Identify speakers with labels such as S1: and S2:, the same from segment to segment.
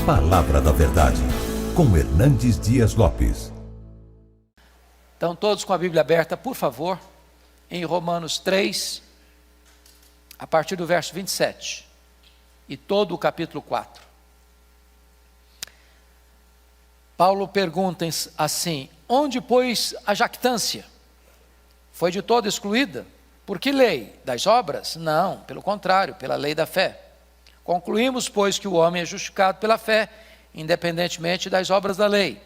S1: Palavra da Verdade, com Hernandes Dias Lopes.
S2: Então, todos com a Bíblia aberta, por favor, em Romanos 3, a partir do verso 27, e todo o capítulo 4. Paulo pergunta assim: onde, pois, a jactância? Foi de todo excluída? Por que lei? Das obras? Não, pelo contrário, pela lei da fé. Concluímos, pois, que o homem é justificado pela fé, independentemente das obras da lei.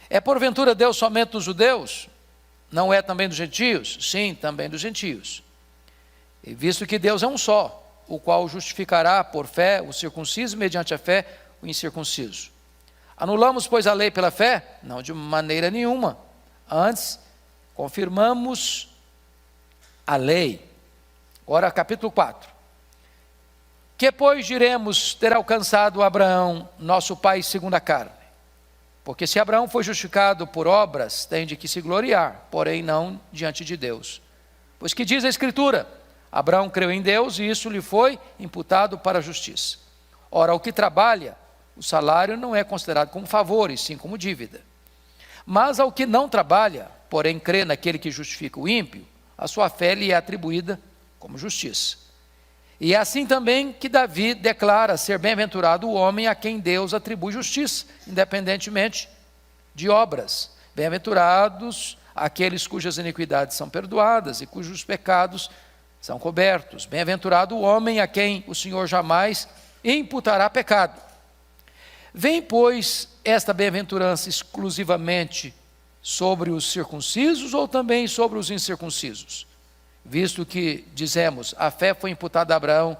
S2: É porventura Deus somente dos judeus? Não é também dos gentios? Sim, também dos gentios. E visto que Deus é um só, o qual justificará por fé o circunciso, mediante a fé o incircunciso. Anulamos, pois, a lei pela fé? Não, de maneira nenhuma. Antes, confirmamos a lei. Ora, capítulo 4. Que, pois, diremos ter alcançado Abraão, nosso pai segundo a carne? Porque se Abraão foi justificado por obras, tem de que se gloriar, porém não diante de Deus. Pois que diz a Escritura: Abraão creu em Deus e isso lhe foi imputado para a justiça. Ora, o que trabalha, o salário não é considerado como favor, e sim como dívida. Mas ao que não trabalha, porém crê naquele que justifica o ímpio, a sua fé lhe é atribuída como justiça. E é assim também que Davi declara ser bem-aventurado o homem a quem Deus atribui justiça, independentemente de obras. Bem-aventurados aqueles cujas iniquidades são perdoadas e cujos pecados são cobertos. Bem-aventurado o homem a quem o Senhor jamais imputará pecado. Vem, pois, esta bem-aventurança exclusivamente sobre os circuncisos ou também sobre os incircuncisos? Visto que, dizemos, a fé foi imputada a Abraão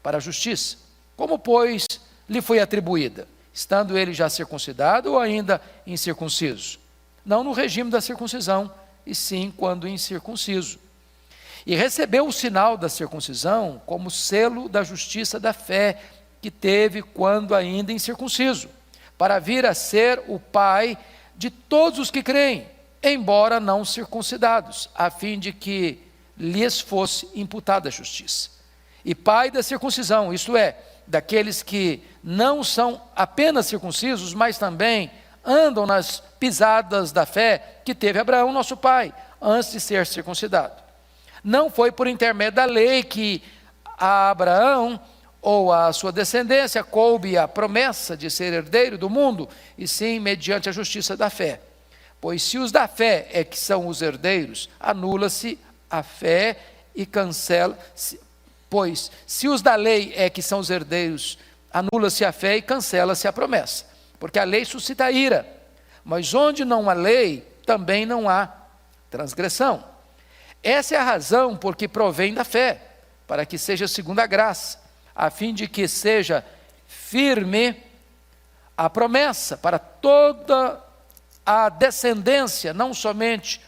S2: para a justiça. Como, pois, lhe foi atribuída? Estando ele já circuncidado ou ainda incircunciso? Não no regime da circuncisão, e sim quando incircunciso. E recebeu o sinal da circuncisão como selo da justiça da fé que teve quando ainda incircunciso, para vir a ser o pai de todos os que creem, embora não circuncidados, a fim de que lhes fosse imputada a justiça. E pai da circuncisão, isto é, daqueles que não são apenas circuncisos, mas também andam nas pisadas da fé que teve Abraão, nosso pai, antes de ser circuncidado. Não foi por intermédio da lei que a Abraão ou a sua descendência coube a promessa de ser herdeiro do mundo, e sim mediante a justiça da fé. Pois se os da fé é que são os herdeiros, anula-se a fé e cancela-se. Pois se os da lei é que são os herdeiros, anula-se a fé e cancela-se a promessa. Porque a lei suscita ira, mas onde não há lei, também não há transgressão. Essa é a razão por que provém da fé, para que seja segundo a graça, a fim de que seja firme a promessa para toda a descendência, não somente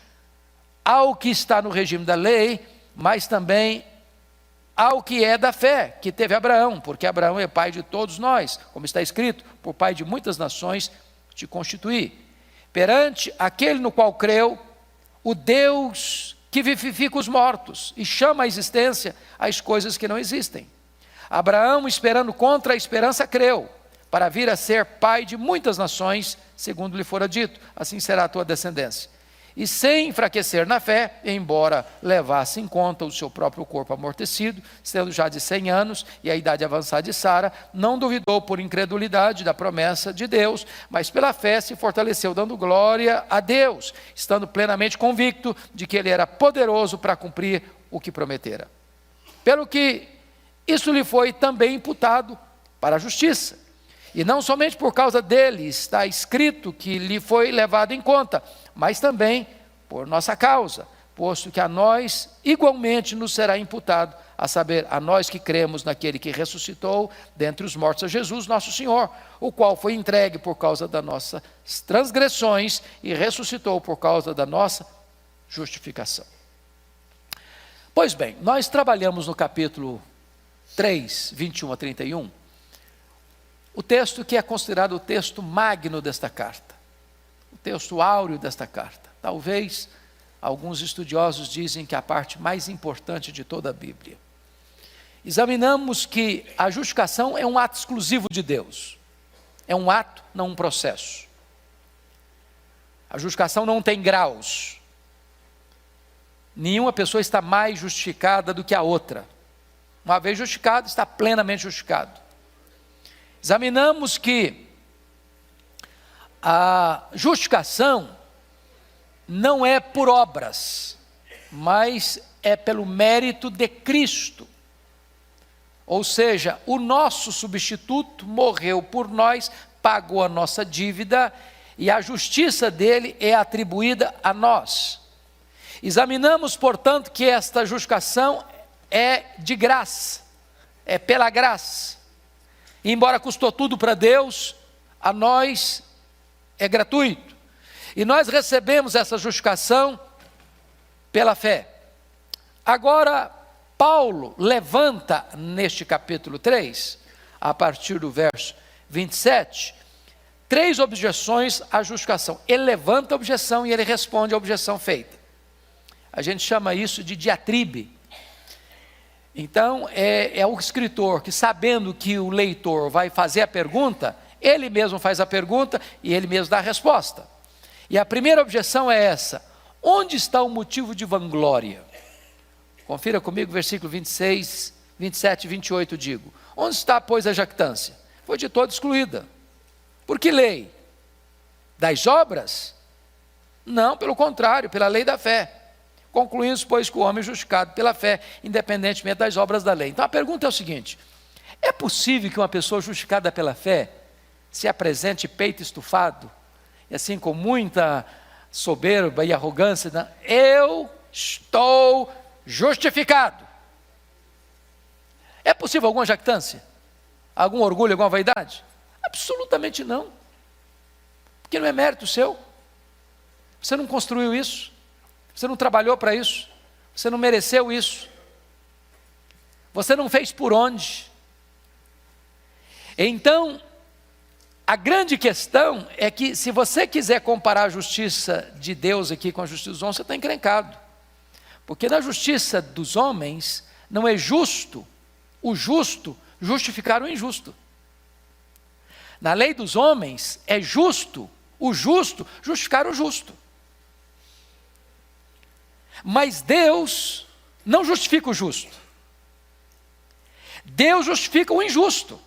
S2: ao que está no regime da lei, mas também ao que é da fé, que teve Abraão, porque Abraão é pai de todos nós, como está escrito: por pai de muitas nações te constituí. Perante aquele no qual creu, o Deus que vivifica os mortos e chama à existência as coisas que não existem. Abraão, esperando contra a esperança, creu, para vir a ser pai de muitas nações, segundo lhe fora dito: assim será a tua descendência. E sem enfraquecer na fé, embora levasse em conta o seu próprio corpo amortecido, sendo já de 100 anos e a idade avançada de Sara, não duvidou por incredulidade da promessa de Deus, mas pela fé se fortaleceu, dando glória a Deus, estando plenamente convicto de que ele era poderoso para cumprir o que prometera. Pelo que isso lhe foi também imputado para a justiça. E não somente por causa dele está escrito que lhe foi levado em conta, mas também por nossa causa, posto que a nós igualmente nos será imputado, a saber, a nós que cremos naquele que ressuscitou dentre os mortos a Jesus, nosso Senhor, o qual foi entregue por causa das nossas transgressões e ressuscitou por causa da nossa justificação. Pois bem, nós trabalhamos no capítulo 3, 21 a 31, o texto que é considerado o texto magno desta carta, o texto áureo desta carta. Talvez alguns estudiosos dizem que é a parte mais importante de toda a Bíblia. Examinamos que a justificação é um ato exclusivo de Deus. É um ato, não um processo. A justificação não tem graus. Nenhuma pessoa está mais justificada do que a outra. Uma vez justificado, está plenamente justificado. Examinamos que a justificação não é por obras, mas é pelo mérito de Cristo. Ou seja, o nosso substituto morreu por nós, pagou a nossa dívida e a justiça dele é atribuída a nós. Examinamos, portanto, que esta justificação é de graça, é pela graça. E embora custou tudo para Deus, a nós é gratuito. E nós recebemos essa justificação pela fé. Agora, Paulo levanta neste capítulo 3, a partir do verso 27, 3 objeções à justificação. Ele levanta a objeção e ele responde à objeção feita. A gente chama isso de diatribe. Então, é o escritor que, sabendo que o leitor vai fazer a pergunta, ele mesmo faz a pergunta e ele mesmo dá a resposta. E a primeira objeção é essa: onde está o motivo de vanglória? Confira comigo o versículo 26, 27 e 28, digo. Onde está, pois, a jactância? Foi de todo excluída. Por que lei? Das obras? Não, pelo contrário, pela lei da fé. Concluímos, pois, que o homem é justificado pela fé, independentemente das obras da lei. Então a pergunta é o seguinte: é possível que uma pessoa justificada pela fé se apresente peito estufado, e assim com muita soberba e arrogância, né? Eu estou justificado? É possível alguma jactância? Algum orgulho, alguma vaidade? Absolutamente não. Porque não é mérito seu. Você não construiu isso. Você não trabalhou para isso. Você não mereceu isso. Você não fez por onde. Então, a grande questão é que, se você quiser comparar a justiça de Deus aqui com a justiça dos homens, você está encrencado. Porque na justiça dos homens, não é justo o justo justificar o injusto. Na lei dos homens, é justo o justo justificar o justo. Mas Deus não justifica o justo. Deus justifica o injusto.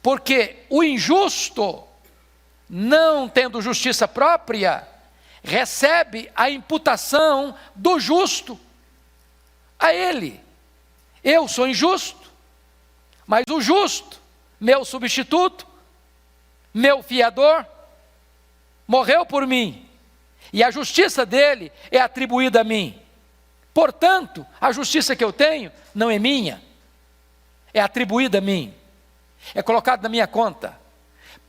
S2: Porque o injusto, não tendo justiça própria, recebe a imputação do justo a ele. Eu sou injusto, mas o justo, meu substituto, meu fiador, morreu por mim. E a justiça dele é atribuída a mim. Portanto, a justiça que eu tenho não é minha, é atribuída a mim, é colocada na minha conta.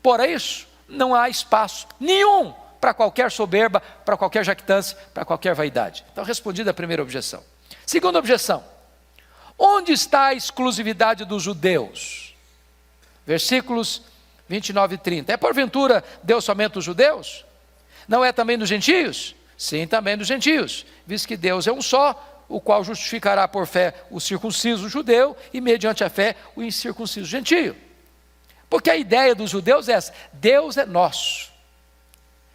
S2: Por isso, não há espaço nenhum para qualquer soberba, para qualquer jactância, para qualquer vaidade. Então, respondida a primeira objeção. Segunda objeção: onde está a exclusividade dos judeus? Versículos 29 e 30. É porventura Deus somente os judeus? Não é também dos gentios? Sim, também dos gentios, visto que Deus é um só, o qual justificará por fé o circunciso judeu e mediante a fé o incircunciso gentio. Porque a ideia dos judeus é essa: Deus é nosso,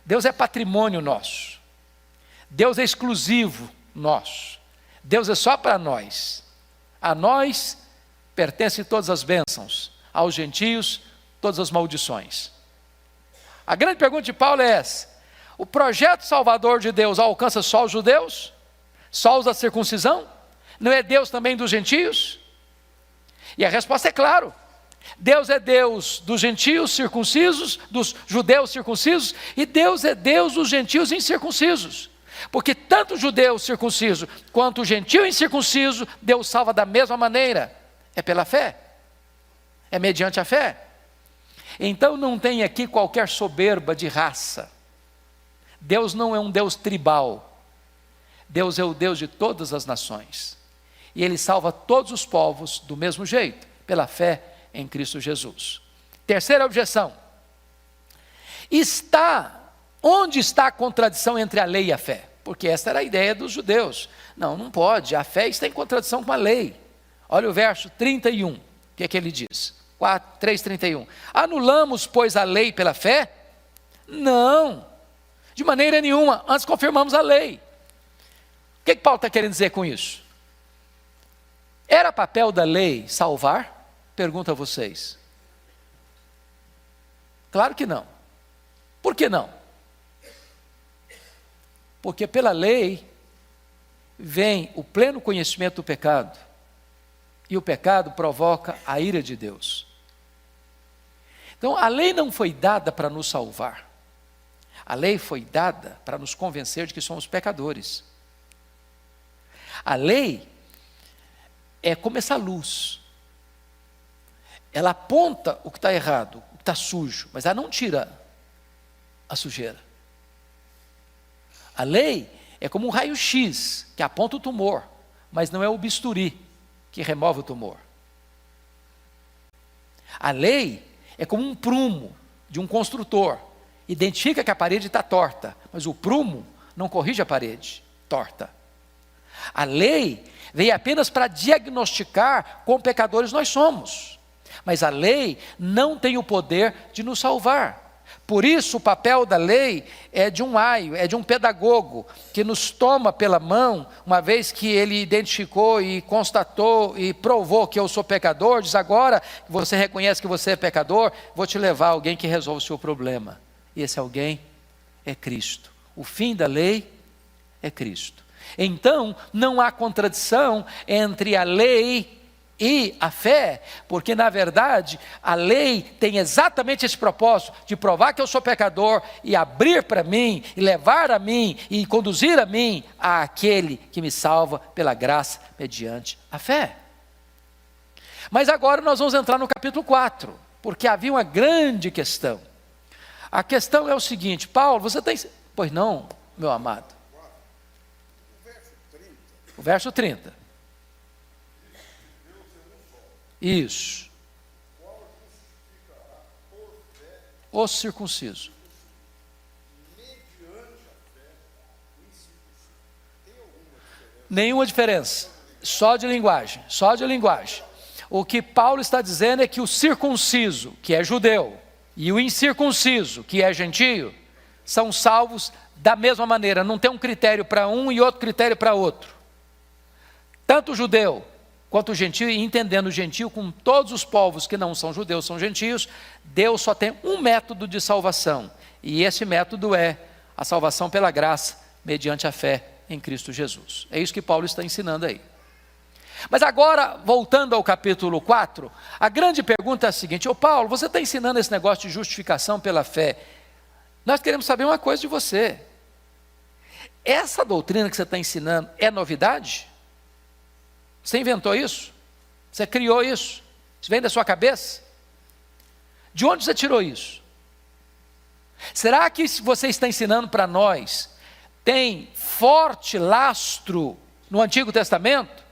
S2: Deus é patrimônio nosso, Deus é exclusivo nosso, Deus é só para nós, a nós pertencem todas as bênçãos, aos gentios todas as maldições. A grande pergunta de Paulo é essa: o projeto salvador de Deus alcança só os judeus? Só os da circuncisão? Não é Deus também dos gentios? E a resposta é claro: Deus é Deus dos gentios circuncisos, dos judeus circuncisos, e Deus é Deus dos gentios incircuncisos. Porque tanto o judeu circunciso quanto o gentio incircunciso, Deus salva da mesma maneira. É pela fé, é mediante a fé. Então não tem aqui qualquer soberba de raça. Deus não é um Deus tribal. Deus é o Deus de todas as nações. E Ele salva todos os povos do mesmo jeito, pela fé em Cristo Jesus. Terceira objeção: onde está a contradição entre a lei e a fé? Porque esta era a ideia dos judeus. Não pode, a fé está em contradição com a lei. Olha o verso 31, o que é que ele diz? 3:31. Anulamos, pois, a lei pela fé? Não, de maneira nenhuma, antes confirmamos a lei. O que Paulo está querendo dizer com isso? Era papel da lei salvar? Pergunto a vocês. Claro que não. Por que não? Porque pela lei vem o pleno conhecimento do pecado, e o pecado provoca a ira de Deus. Então a lei não foi dada para nos salvar, a lei foi dada para nos convencer de que somos pecadores. A lei é como essa luz, ela aponta o que está errado, o que está sujo, mas ela não tira a sujeira. A lei é como um raio-x que aponta o tumor, mas não é o bisturi que remove o tumor. A lei é como um prumo de um construtor, identifica que a parede está torta, mas o prumo não corrige a parede torta. A lei veio apenas para diagnosticar quão pecadores nós somos, mas a lei não tem o poder de nos salvar. Por isso o papel da lei é de um aio, é de um pedagogo, que nos toma pela mão, uma vez que ele identificou e constatou e provou que eu sou pecador, diz: agora que você reconhece que você é pecador, vou te levar a alguém que resolve o seu problema. E esse alguém é Cristo. O fim da lei é Cristo. Então não há contradição entre a lei e a fé, porque na verdade a lei tem exatamente esse propósito de provar que eu sou pecador e abrir para mim, e levar a mim, e conduzir a mim àquele que me salva pela graça mediante a fé. Mas agora nós vamos entrar no capítulo 4, porque havia uma grande questão. A questão é o seguinte: Paulo, você tem... Pois não, meu amado. O verso 30. Isso. O circunciso. Nenhuma diferença. Só de linguagem. Só de linguagem. O que Paulo está dizendo é que o circunciso, que é judeu, e o incircunciso, que é gentio, são salvos da mesma maneira. Não tem um critério para um e outro critério para outro. Tanto o judeu quanto o gentio, e entendendo o gentio como todos os povos que não são judeus, são gentios, Deus só tem um método de salvação, e esse método é a salvação pela graça, mediante a fé em Cristo Jesus. É isso que Paulo está ensinando aí. Mas agora, voltando ao capítulo 4, a grande pergunta é a seguinte: Paulo, você está ensinando esse negócio de justificação pela fé, nós queremos saber uma coisa de você. Essa doutrina que você está ensinando é novidade? Você inventou isso? Você criou isso? Isso vem da sua cabeça? De onde você tirou isso? Será que se você está ensinando para nós tem forte lastro no Antigo Testamento?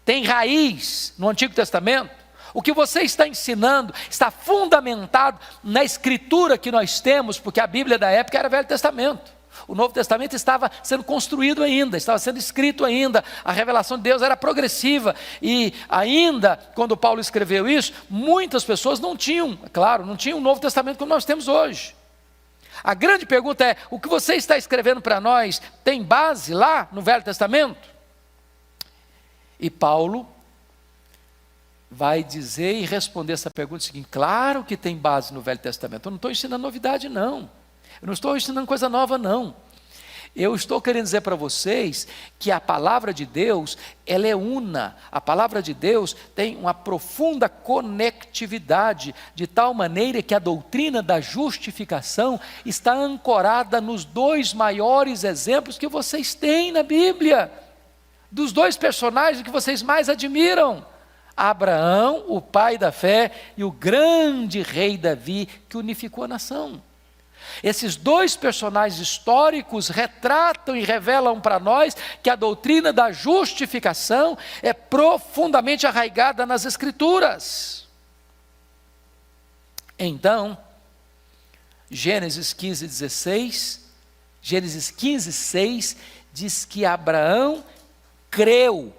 S2: Tem raiz no Antigo Testamento? O que você está ensinando está fundamentado na escritura que nós temos, porque a Bíblia da época era Velho Testamento. O Novo Testamento estava sendo construído ainda, estava sendo escrito ainda, a revelação de Deus era progressiva, e ainda, quando Paulo escreveu isso, muitas pessoas não tinham, claro, não tinham o Novo Testamento como nós temos hoje. A grande pergunta é: o que você está escrevendo para nós tem base lá no Velho Testamento? E Paulo vai dizer e responder essa pergunta seguinte: claro que tem base no Velho Testamento. Eu não estou ensinando novidade, não. Eu não estou ensinando coisa nova, não. Eu estou querendo dizer para vocês que a palavra de Deus, ela é una. A palavra de Deus tem uma profunda conectividade, de tal maneira que a doutrina da justificação está ancorada nos dois maiores exemplos que vocês têm na Bíblia, dos dois personagens que vocês mais admiram: Abraão, o pai da fé, e o grande rei Davi, que unificou a nação. Esses dois personagens históricos retratam e revelam para nós que a doutrina da justificação é profundamente arraigada nas Escrituras. Então, Gênesis 15:16, Gênesis 15:6 diz que Abraão creu,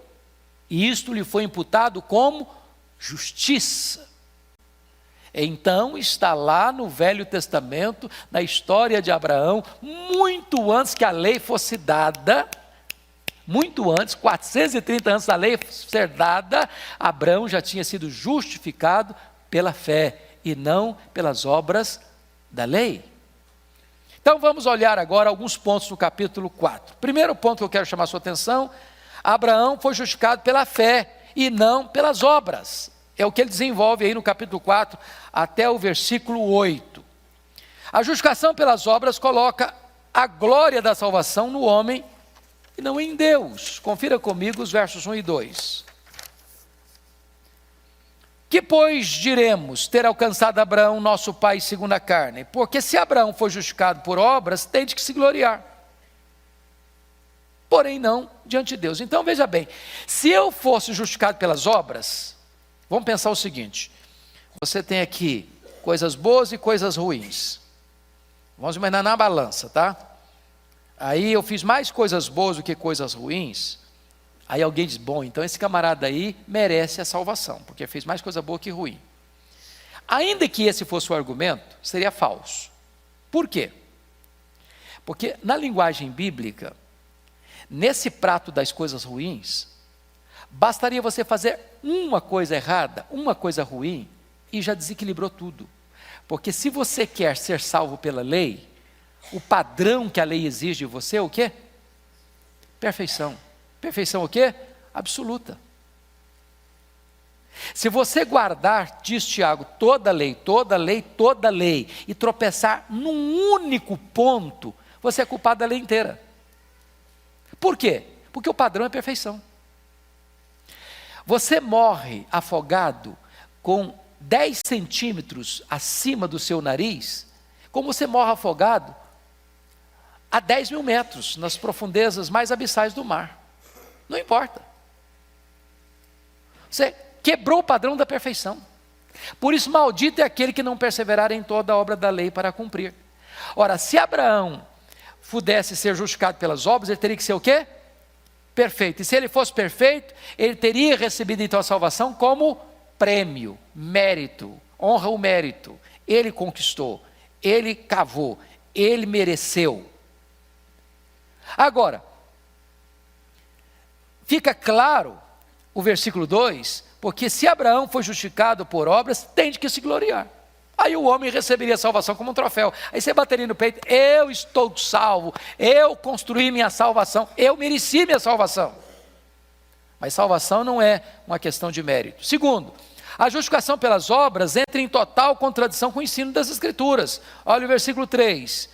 S2: e isto lhe foi imputado como justiça. Então está lá no Velho Testamento, na história de Abraão, muito antes que a lei fosse dada, muito antes, 430 anos da lei ser dada, Abraão já tinha sido justificado pela fé e não pelas obras da lei. Então vamos olhar agora alguns pontos no capítulo 4. Primeiro ponto que eu quero chamar a sua atenção: Abraão foi justificado pela fé e não pelas obras. É o que ele desenvolve aí no capítulo 4 até o versículo 8. A justificação pelas obras coloca a glória da salvação no homem e não em Deus. Confira comigo os versos 1 e 2. Que pois diremos ter alcançado Abraão, nosso pai segundo a carne? Porque se Abraão foi justificado por obras, tem de que se gloriar. Porém não diante de Deus. Então veja bem, se eu fosse justificado pelas obras, vamos pensar o seguinte: você tem aqui coisas boas e coisas ruins. Vamos imaginar na balança, tá? Aí eu fiz mais coisas boas do que coisas ruins. Aí alguém diz: bom, então esse camarada aí merece a salvação, porque fez mais coisa boa que ruim. Ainda que esse fosse o argumento, seria falso. Por quê? Porque na linguagem bíblica, nesse prato das coisas ruins, bastaria você fazer uma coisa errada, uma coisa ruim, e já desequilibrou tudo. Porque se você quer ser salvo pela lei, o padrão que a lei exige de você é o quê? Perfeição. Perfeição o quê? Absoluta. Se você guardar, diz Tiago, toda lei, toda lei, toda lei, e tropeçar num único ponto, você é culpado da lei inteira. Por quê? Porque o padrão é perfeição. Você morre afogado com 10 centímetros acima do seu nariz, como você morre afogado a 10 mil metros, nas profundezas mais abissais do mar. Não importa. Você quebrou o padrão da perfeição. Por isso, maldito é aquele que não perseverar em toda a obra da lei para cumprir. Ora, se Abraão pudesse ser justificado pelas obras, ele teria que ser o quê? Perfeito. E se ele fosse perfeito, ele teria recebido então a salvação como prêmio, mérito, honra o mérito. Ele conquistou, ele cavou, ele mereceu. Agora, fica claro o versículo 2, porque se Abraão foi justificado por obras, tem de que se gloriar. Aí o homem receberia a salvação como um troféu. Aí você bateria no peito: eu estou salvo, eu construí minha salvação, eu mereci minha salvação. Mas salvação não é uma questão de mérito. Segundo, a justificação pelas obras entra em total contradição com o ensino das Escrituras. Olha o versículo 3.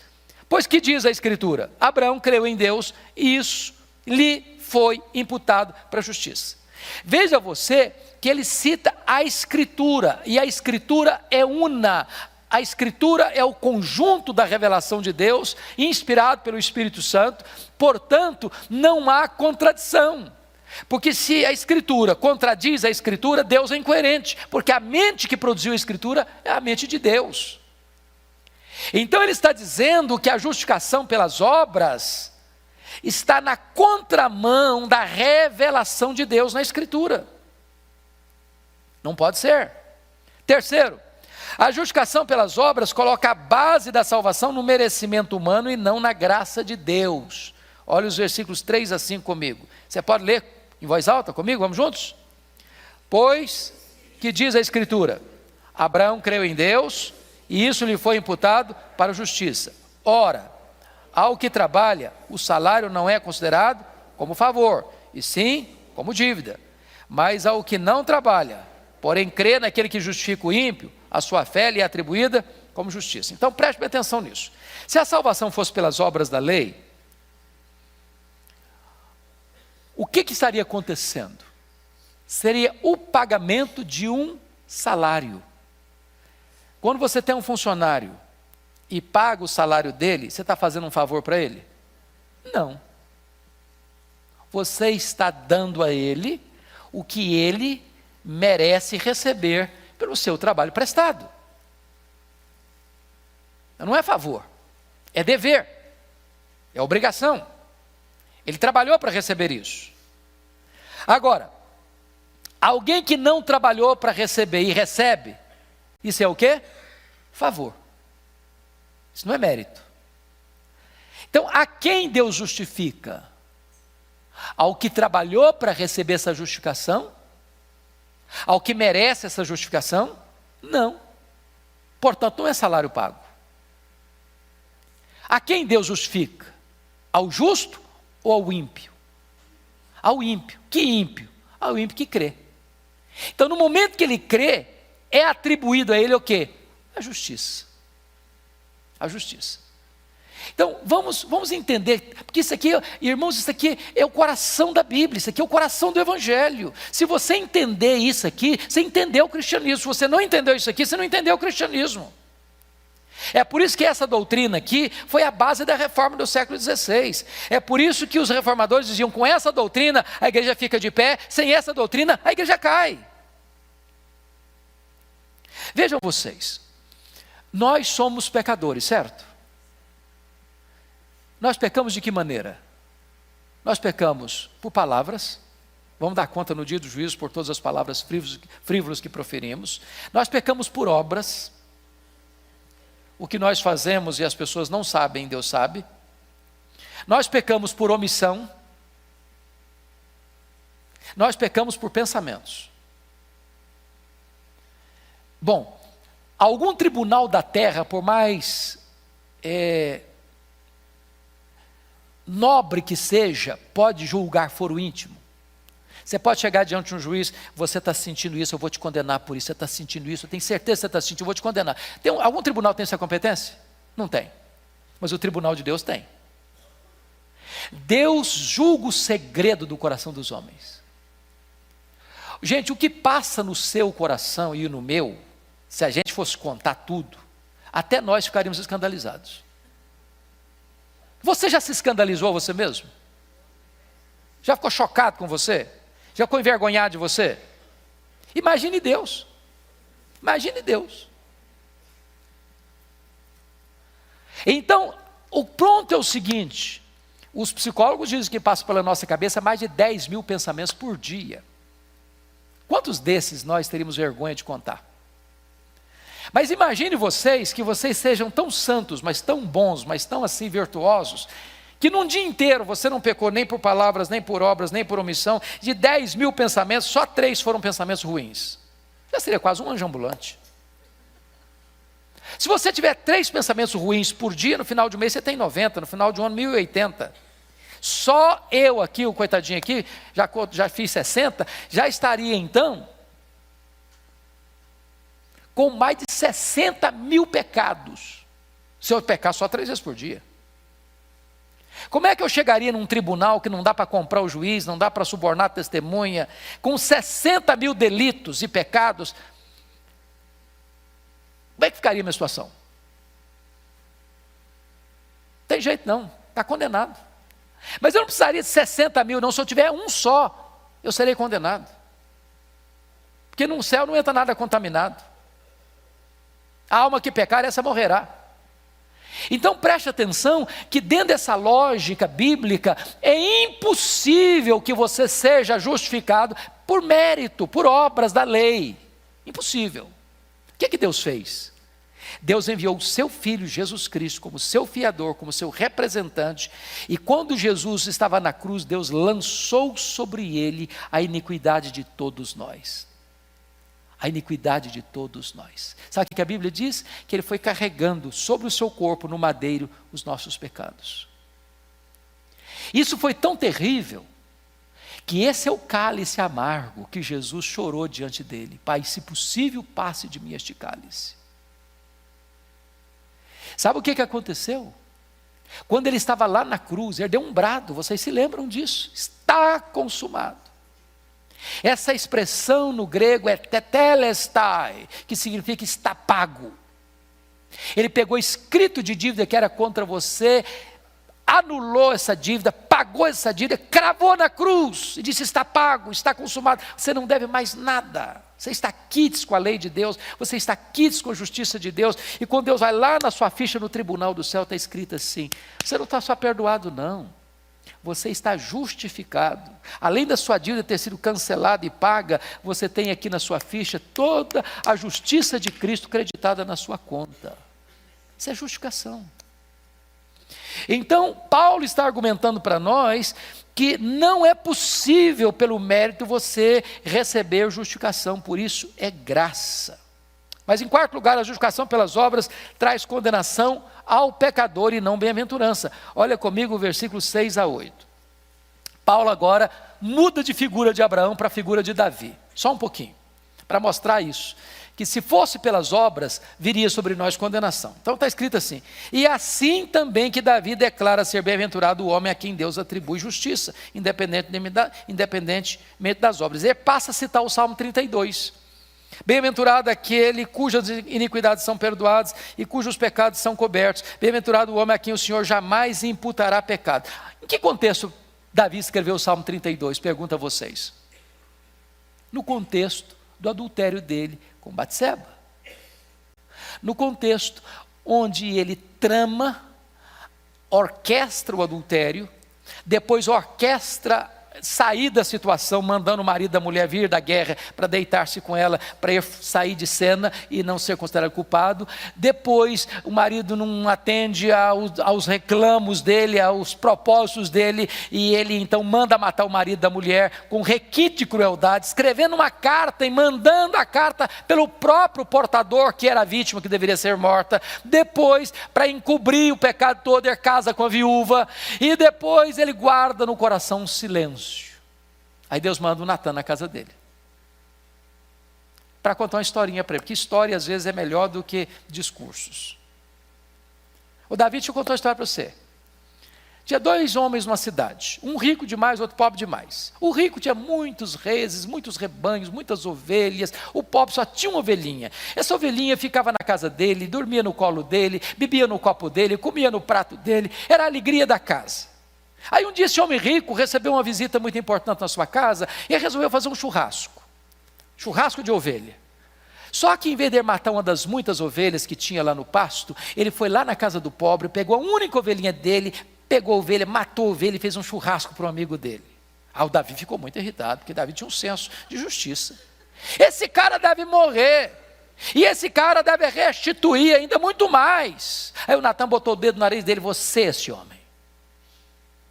S2: Pois que diz a Escritura? Abraão creu em Deus e isso lhe foi imputado para a justiça. Veja você que ele cita a Escritura, e a Escritura é una. A Escritura é o conjunto da revelação de Deus, inspirado pelo Espírito Santo, portanto, não há contradição. Porque se a Escritura contradiz a Escritura, Deus é incoerente, porque a mente que produziu a Escritura é a mente de Deus. Então ele está dizendo que a justificação pelas obras está na contramão da revelação de Deus na Escritura. Não pode ser. Terceiro, a justificação pelas obras coloca a base da salvação no merecimento humano e não na graça de Deus. Olha os versículos 3 a 5 comigo. Você pode ler em voz alta comigo? Vamos juntos? Pois que diz a Escritura: Abraão creu em Deus e isso lhe foi imputado para a justiça. Ora, ao que trabalha, o salário não é considerado como favor, e sim como dívida. Mas ao que não trabalha, porém crê naquele que justifica o ímpio, a sua fé lhe é atribuída como justiça. Então preste atenção nisso. Se a salvação fosse pelas obras da lei, o que estaria acontecendo? Seria o pagamento de um salário. Quando você tem um funcionário e paga o salário dele, você está fazendo um favor para ele? Não. Você está dando a ele o que ele merece receber pelo seu trabalho prestado. Não é favor, é dever, é obrigação. Ele trabalhou para receber isso. Agora, alguém que não trabalhou para receber e recebe, Isso é o quê? Favor. Isso não é mérito. Então, a quem Deus justifica? Ao que trabalhou para receber essa justificação? Ao que merece essa justificação? Não. Portanto, não é salário pago. A quem Deus justifica? Ao justo ou ao ímpio? Ao ímpio. Que ímpio? Ao ímpio que crê. Então, no momento que ele crê, é atribuído a ele o quê? A justiça. A justiça. Então, vamos entender, porque isso aqui, irmãos, isso aqui é o coração da Bíblia, isso aqui é o coração do Evangelho. Se você entender isso aqui, você entendeu o cristianismo. Se você não entendeu isso aqui, você não entendeu o cristianismo. É por isso que essa doutrina aqui foi a base da reforma do século XVI. É por isso que os reformadores diziam, com essa doutrina a igreja fica de pé, sem essa doutrina a igreja cai. Vejam vocês, nós somos pecadores, certo? Nós pecamos de que maneira? Nós pecamos por palavras, vamos dar conta no dia do juízo por todas as palavras frívolas que proferimos. Nós pecamos por obras, o que nós fazemos e as pessoas não sabem, Deus sabe. Nós pecamos por omissão. Nós pecamos por pensamentos. Bom, algum tribunal da terra, por mais nobre que seja, pode julgar foro íntimo. Você pode chegar diante de um juiz, você está sentindo isso, eu vou te condenar por isso, você está sentindo isso, eu tenho certeza que você está sentindo, eu vou te condenar. Algum tribunal tem essa competência? Não tem. Mas o tribunal de Deus tem. Deus julga o segredo do coração dos homens. Gente, o que passa no seu coração e no meu, se a gente fosse contar tudo, até nós ficaríamos escandalizados. Você já se escandalizou você mesmo? Já ficou chocado com você? Já ficou envergonhado de você? Imagine Deus. Imagine Deus. Então, o ponto é o seguinte: os psicólogos dizem que passa pela nossa cabeça mais de 10 mil pensamentos por dia. Quantos desses nós teríamos vergonha de contar? Mas imagine vocês, que vocês sejam tão santos, mas tão bons, mas tão assim virtuosos, que num dia inteiro você não pecou nem por palavras, nem por obras, nem por omissão. De 10 mil pensamentos, só 3 foram pensamentos ruins. Já seria quase um anjo ambulante. Se você tiver 3 pensamentos ruins por dia, no final de um mês você tem 90, no final de um ano 1080. Só eu aqui, o coitadinho aqui, já fiz 60, já estaria então com mais de 60 mil pecados, se eu pecar só 3 vezes por dia. Como é que eu chegaria num tribunal que não dá para comprar o juiz, não dá para subornar a testemunha, com 60 mil delitos e pecados? Como é que ficaria a minha situação? Não tem jeito não, está condenado. Mas eu não precisaria de 60 mil não, se eu tiver um só, eu serei condenado. Porque no céu não entra nada contaminado. A alma que pecar, essa morrerá. Então preste atenção que dentro dessa lógica bíblica, é impossível que você seja justificado por mérito, por obras da lei. Impossível. O que Deus fez? Deus enviou o seu Filho Jesus Cristo como seu fiador, como seu representante, e quando Jesus estava na cruz, Deus lançou sobre ele a iniquidade de todos nós. A iniquidade de todos nós. Sabe o que a Bíblia diz? Que ele foi carregando sobre o seu corpo no madeiro os nossos pecados. Isso foi tão terrível, que esse é o cálice amargo que Jesus chorou diante dele. Pai, se possível, passe de mim este cálice. Sabe o que aconteceu? Quando ele estava lá na cruz, ele deu um brado, vocês se lembram disso? Está consumado. Essa expressão no grego é tetelestai, que significa está pago. Ele pegou escrito de dívida que era contra você, anulou essa dívida, pagou essa dívida, cravou na cruz e disse: está pago, está consumado, você não deve mais nada. Você está quites com a lei de Deus, você está quites com a justiça de Deus. E quando Deus vai lá na sua ficha no tribunal do céu, está escrito assim: você não está só perdoado não, Você está justificado. Além da sua dívida ter sido cancelada e paga, você tem aqui na sua ficha toda a justiça de Cristo creditada na sua conta. Isso é justificação. Então, Paulo está argumentando para nós que não é possível, pelo mérito, você receber justificação, por isso é graça. Mas em quarto lugar, a justificação pelas obras traz condenação ao pecador e não bem-aventurança. Olha comigo o versículo 6 a 8. Paulo agora muda de figura de Abraão para a figura de Davi. Só um pouquinho, para mostrar isso. Que se fosse pelas obras, viria sobre nós condenação. Então está escrito assim: e assim também que Davi declara ser bem-aventurado o homem a quem Deus atribui justiça, independentemente das obras. E passa a citar o Salmo 32. Bem-aventurado aquele cujas iniquidades são perdoadas e cujos pecados são cobertos. Bem-aventurado o homem a quem o Senhor jamais imputará pecado. Em que contexto Davi escreveu o Salmo 32? Pergunto a vocês. No contexto do adultério dele com Batseba. No contexto onde ele trama, orquestra o adultério, depois orquestra sair da situação, mandando o marido da mulher vir da guerra para deitar-se com ela, para ir sair de cena e não ser considerado culpado. Depois o marido não atende aos reclamos dele, aos propósitos dele, e ele então manda matar o marido da mulher com requinte de crueldade, escrevendo uma carta e mandando a carta pelo próprio portador, que era a vítima que deveria ser morta. Depois, para encobrir o pecado todo, ele casa com a viúva, e depois ele guarda no coração um silêncio. Aí Deus manda o Natan na casa dele, para contar uma historinha para ele, porque história às vezes é melhor do que discursos. O Davi te contou uma história para você. Tinha dois homens numa cidade, um rico demais, outro pobre demais. O rico tinha muitos reses, muitos rebanhos, muitas ovelhas. O pobre só tinha uma ovelhinha. Essa ovelhinha ficava na casa dele, dormia no colo dele, bebia no copo dele, comia no prato dele, era a alegria da casa. Aí um dia esse homem rico recebeu uma visita muito importante na sua casa e resolveu fazer um churrasco de ovelha. Só que em vez de matar uma das muitas ovelhas que tinha lá no pasto, ele foi lá na casa do pobre, pegou a única ovelhinha dele, pegou a ovelha, matou a ovelha e fez um churrasco para um amigo dele. O Davi ficou muito irritado, porque Davi tinha um senso de justiça. Esse cara deve morrer, e esse cara deve restituir ainda muito mais. Aí o Natan botou o dedo no nariz dele: você, esse homem,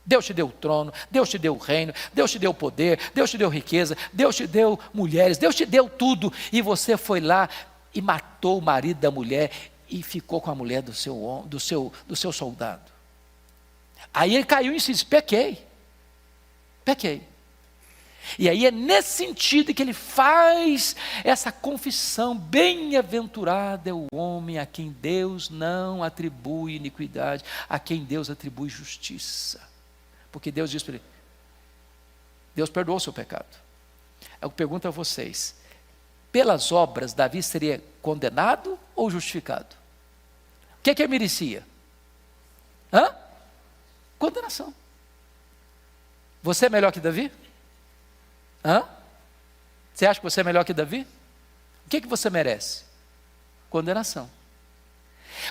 S2: Deus te deu o trono, Deus te deu o reino, Deus te deu o poder, Deus te deu riqueza, Deus te deu mulheres, Deus te deu tudo, e você foi lá e matou o marido da mulher e ficou com a mulher do seu soldado. Aí ele caiu em si e disse: pequei. E aí é nesse sentido que ele faz essa confissão: bem-aventurado é o homem a quem Deus não atribui iniquidade, a quem Deus atribui justiça. Porque Deus diz para ele: Deus perdoou o seu pecado. Eu pergunto a vocês: pelas obras Davi seria condenado ou justificado? O que ele merecia? Condenação. Você é melhor que Davi? Você acha que você é melhor que Davi? O que você merece? Condenação.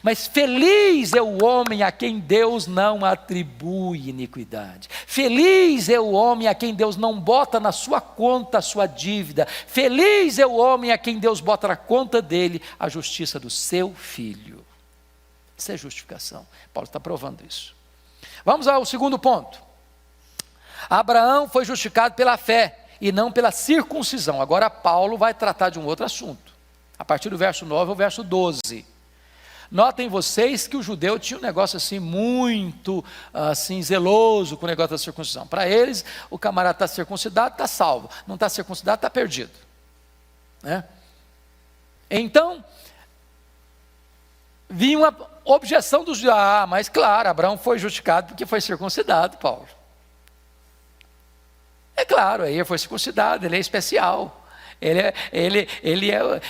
S2: Mas feliz é o homem a quem Deus não atribui iniquidade. Feliz é o homem a quem Deus não bota na sua conta a sua dívida. Feliz é o homem a quem Deus bota na conta dele a justiça do seu filho. Isso é justificação. Paulo está provando isso. Vamos ao segundo ponto. Abraão foi justificado pela fé e não pela circuncisão. Agora Paulo vai tratar de um outro assunto, a partir do verso 9 ao verso 12. Notem vocês que o judeu tinha um negócio assim muito assim zeloso com o negócio da circuncisão. Para eles, o camarada está circuncidado, está salvo. Não está circuncidado, está perdido, né? Então, vinha uma objeção dos judeus: mas claro, Abraão foi justificado porque foi circuncidado, Paulo. É claro, aí ele foi circuncidado, ele é especial. Ele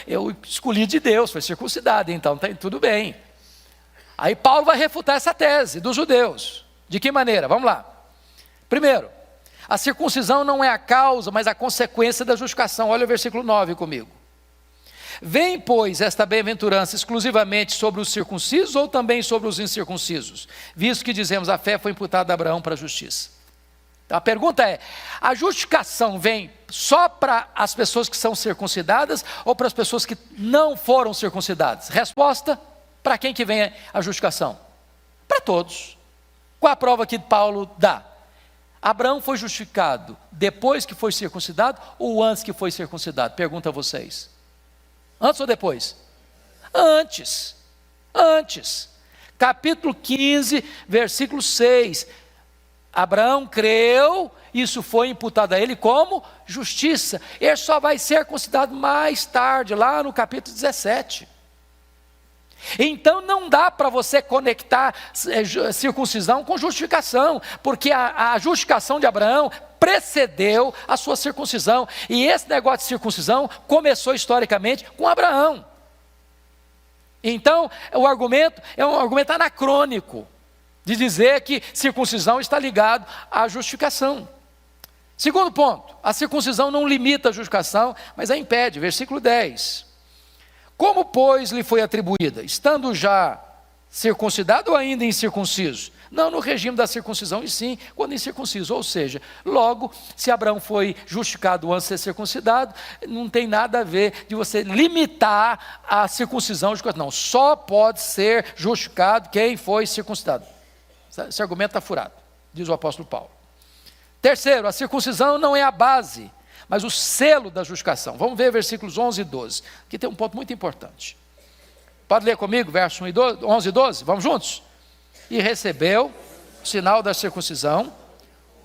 S2: é o escolhido de Deus, foi circuncidado, então tudo bem. Aí Paulo vai refutar essa tese dos judeus. De que maneira? Vamos lá. Primeiro, a circuncisão não é a causa, mas a consequência da justificação. Olha o versículo 9 comigo. Vem, pois, esta bem-aventurança exclusivamente sobre os circuncisos ou também sobre os incircuncisos? Visto que dizemos: a fé foi imputada a Abraão para a justiça. Então a pergunta é: a justificação vem só para as pessoas que são circuncidadas ou para as pessoas que não foram circuncidadas? Resposta: para quem que vem a justificação? Para todos. Qual a prova que Paulo dá? Abraão foi justificado depois que foi circuncidado ou antes que foi circuncidado? Pergunto a vocês. Antes ou depois? Antes. Antes. Capítulo 15, versículo 6. Abraão creu, isso foi imputado a ele como justiça. Ele só vai ser considerado mais tarde, lá no capítulo 17. Então não dá para você conectar circuncisão com justificação, porque a justificação de Abraão precedeu a sua circuncisão. E esse negócio de circuncisão começou historicamente com Abraão. Então o argumento é um argumento anacrônico, de dizer que circuncisão está ligado à justificação. Segundo ponto, a circuncisão não limita a justificação, mas a impede. Versículo 10. Como, pois, lhe foi atribuída? Estando já circuncidado ou ainda incircunciso? Não no regime da circuncisão, e sim quando incircunciso. Ou seja, logo, se Abraão foi justificado antes de ser circuncidado, não tem nada a ver de você limitar a circuncisão. Não, só pode ser justificado quem foi circuncidado. Esse argumento está furado, diz o apóstolo Paulo. Terceiro, a circuncisão não é a base, mas o selo da justificação. Vamos ver versículos 11 e 12. Aqui tem um ponto muito importante. Pode ler comigo, versos 11 e 12? Vamos juntos? E recebeu o sinal da circuncisão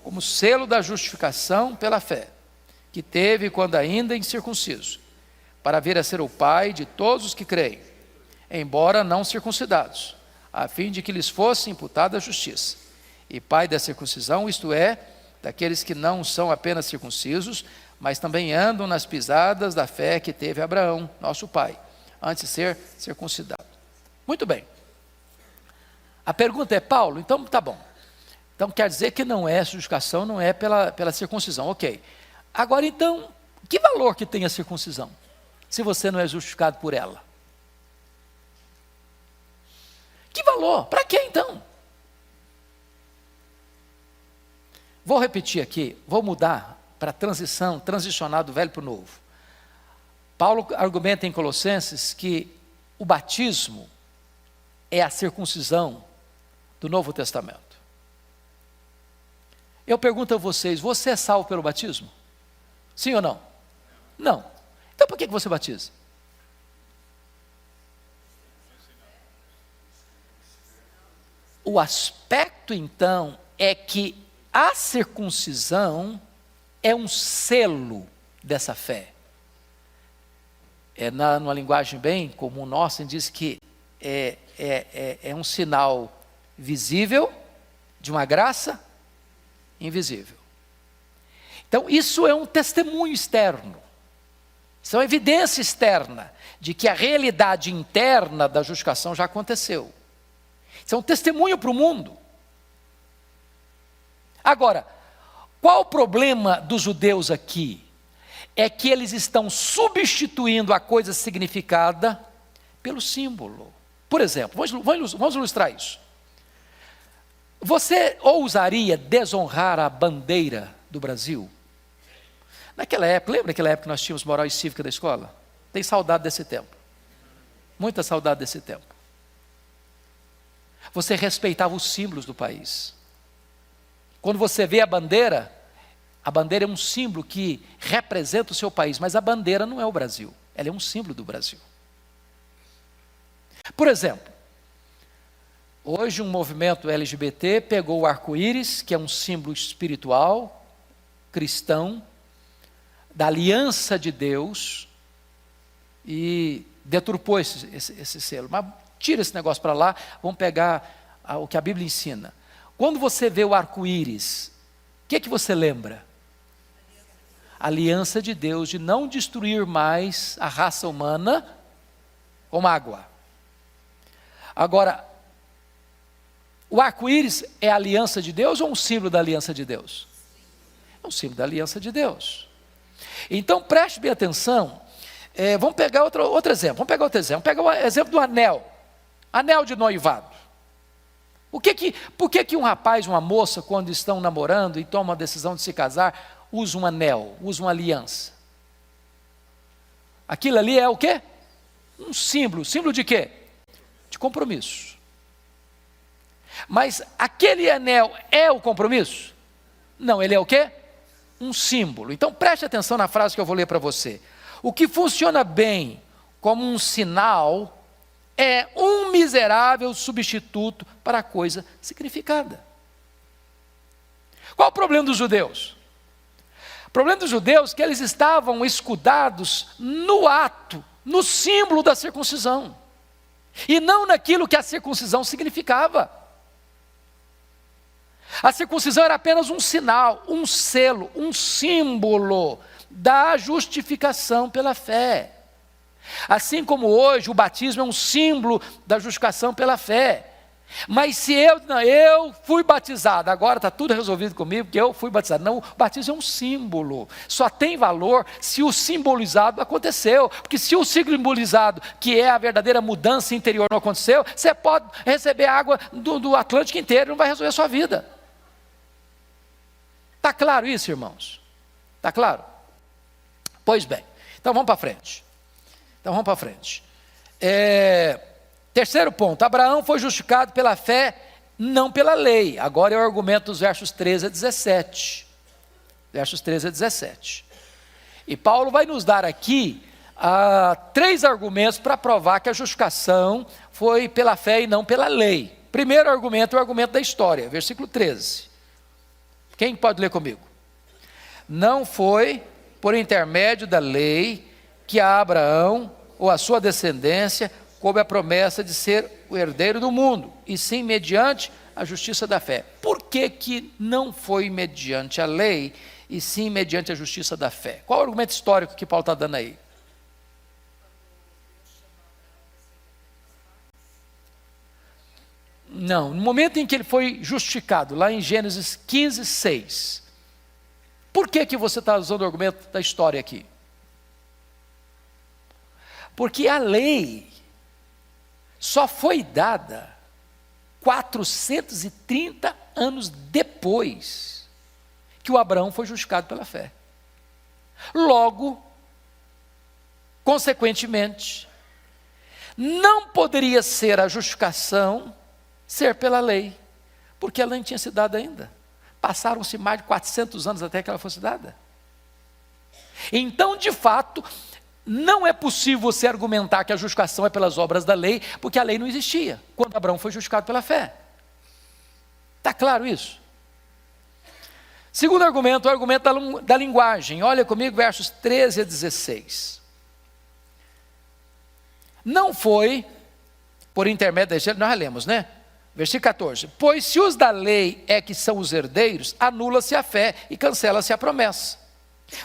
S2: como selo da justificação pela fé, que teve quando ainda incircunciso, para vir a ser o pai de todos os que creem, embora não circuncidados, a fim de que lhes fosse imputada a justiça. E pai da circuncisão, isto é, daqueles que não são apenas circuncisos, mas também andam nas pisadas da fé que teve Abraão, nosso pai, antes de ser circuncidado. Muito bem. A pergunta é: Paulo, então tá bom. Então quer dizer que não é justificação, não é pela circuncisão. Ok. Agora então, que valor que tem a circuncisão, se você não é justificado por ela? Que valor? Para quê então? Vou repetir aqui, vou mudar para transicionar do velho para o novo. Paulo argumenta em Colossenses que o batismo é a circuncisão do Novo Testamento. Eu pergunto a vocês: você é salvo pelo batismo? Sim ou não? Não. Então por que você batiza? O aspecto então é que a circuncisão é um selo dessa fé. Numa linguagem bem comum nossa, diz que é um sinal visível de uma graça invisível. Então isso é um testemunho externo, isso é uma evidência externa de que a realidade interna da justificação já aconteceu. Isso é um testemunho para o mundo. Agora, qual o problema dos judeus aqui? É que eles estão substituindo a coisa significada pelo símbolo. Por exemplo, vamos ilustrar isso. Você ousaria desonrar a bandeira do Brasil? Naquela época, lembra daquela época que nós tínhamos moral e cívica da escola? Tem saudade desse tempo. Muita saudade desse tempo. Você respeitava os símbolos do país. Quando você vê a bandeira é um símbolo que representa o seu país, mas a bandeira não é o Brasil, ela é um símbolo do Brasil. Por exemplo, hoje um movimento LGBT pegou o arco-íris, que é um símbolo espiritual, cristão, da aliança de Deus, e deturpou esse selo. Mas tira esse negócio para lá, vamos pegar o que a Bíblia ensina. Quando você vê o arco-íris, o que você lembra? A aliança de Deus de não destruir mais a raça humana com água. Agora, o arco-íris é a aliança de Deus ou um símbolo da aliança de Deus? É um símbolo da aliança de Deus. Então preste bem atenção. Vamos pegar outro exemplo. Vamos pegar o exemplo do anel. Anel de noivado. Por que que um rapaz, uma moça, quando estão namorando e tomam a decisão de se casar, usa um anel, usa uma aliança? Aquilo ali é o quê? Um símbolo. Símbolo de quê? De compromisso. Mas aquele anel é o compromisso? Não, ele é o quê? Um símbolo. Então preste atenção na frase que eu vou ler para você. O que funciona bem como um sinal é um miserável substituto para a coisa significada. Qual o problema dos judeus? O problema dos judeus é que eles estavam escudados no ato, no símbolo da circuncisão, e não naquilo que a circuncisão significava. A circuncisão era apenas um sinal, um selo, um símbolo da justificação pela fé. Assim como hoje o batismo é um símbolo da justificação pela fé. Mas se eu fui batizado, agora está tudo resolvido comigo, porque eu fui batizado. Não, o batismo é um símbolo. Só tem valor se o simbolizado aconteceu. Porque se o simbolizado, que é a verdadeira mudança interior, não aconteceu, você pode receber água do Atlântico inteiro, não vai resolver a sua vida. Está claro isso, irmãos? Está claro? Pois bem, então vamos para frente. Terceiro ponto, Abraão foi justificado pela fé, não pela lei. Agora é o argumento dos versos 13 a 17. Versos 13 a 17. E Paulo vai nos dar aqui 3 argumentos para provar que a justificação foi pela fé e não pela lei. Primeiro argumento é o argumento da história, versículo 13. Quem pode ler comigo? Não foi por intermédio da lei que a Abraão ou a sua descendência coube a promessa de ser o herdeiro do mundo, e sim mediante a justiça da fé. Por que que não foi mediante a lei, e sim mediante a justiça da fé? Qual é o argumento histórico que Paulo está dando aí? Não, no momento em que ele foi justificado, lá em Gênesis 15, 6. Por que que você está usando o argumento da história aqui? Porque a lei só foi dada 430 anos depois que o Abraão foi justificado pela fé. Logo, consequentemente, não poderia ser a justificação ser pela lei, porque ela não tinha sido dada ainda. Passaram-se mais de 400 anos até que ela fosse dada. Então, de fato, não é possível você argumentar que a justificação é pelas obras da lei, porque a lei não existia quando Abraão foi justificado pela fé. Está claro isso? Segundo argumento, o argumento da linguagem. Olha comigo, versos 13 a 16. Não foi por intermédio da lei, nós lemos, né? Versículo 14. Pois se os da lei é que são os herdeiros, anula-se a fé e cancela-se a promessa.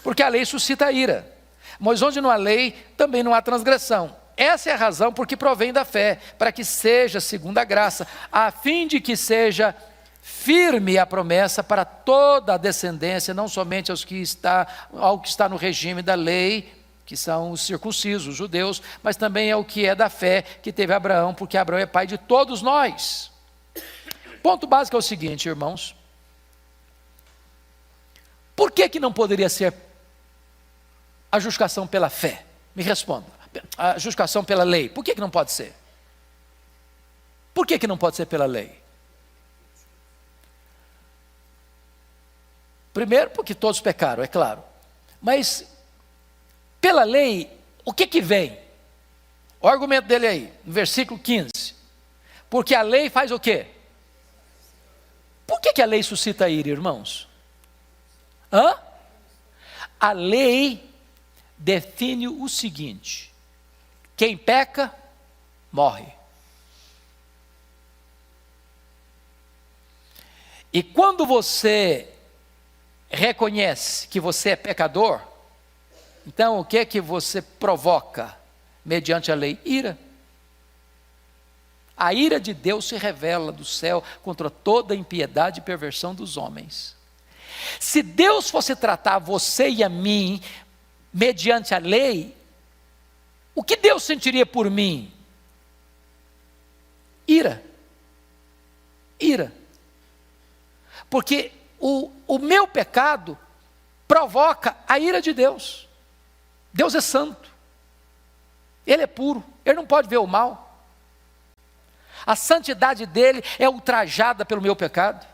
S2: Porque a lei suscita ira. Mas onde não há lei, também não há transgressão. Essa é a razão por que provém da fé, para que seja segundo a graça, a fim de que seja firme a promessa para toda a descendência, não somente ao que está no regime da lei, que são os circuncisos, os judeus, mas também ao que é da fé que teve Abraão, porque Abraão é pai de todos nós. Ponto básico é o seguinte, irmãos. Por que não poderia ser a justificação pela fé? Me responda. A justificação pela lei. Por que não pode ser? Por que não pode ser pela lei? Primeiro, porque todos pecaram, é claro. Mas, pela lei, o que vem? O argumento dele aí, no versículo 15. Porque a lei faz o quê? Por que a lei suscita ira, irmãos? A lei define o seguinte: quem peca, morre. E quando você reconhece que você é pecador, então o que você provoca mediante a lei? Ira. A ira de Deus se revela do céu contra toda a impiedade e perversão dos homens. Se Deus fosse tratar você e a mim mediante a lei, o que Deus sentiria por mim? Ira. ira. Porque o meu pecado provoca a ira de Deus. Deus é santo. Ele é puro. Ele não pode ver o mal. A santidade dele é ultrajada pelo meu pecado.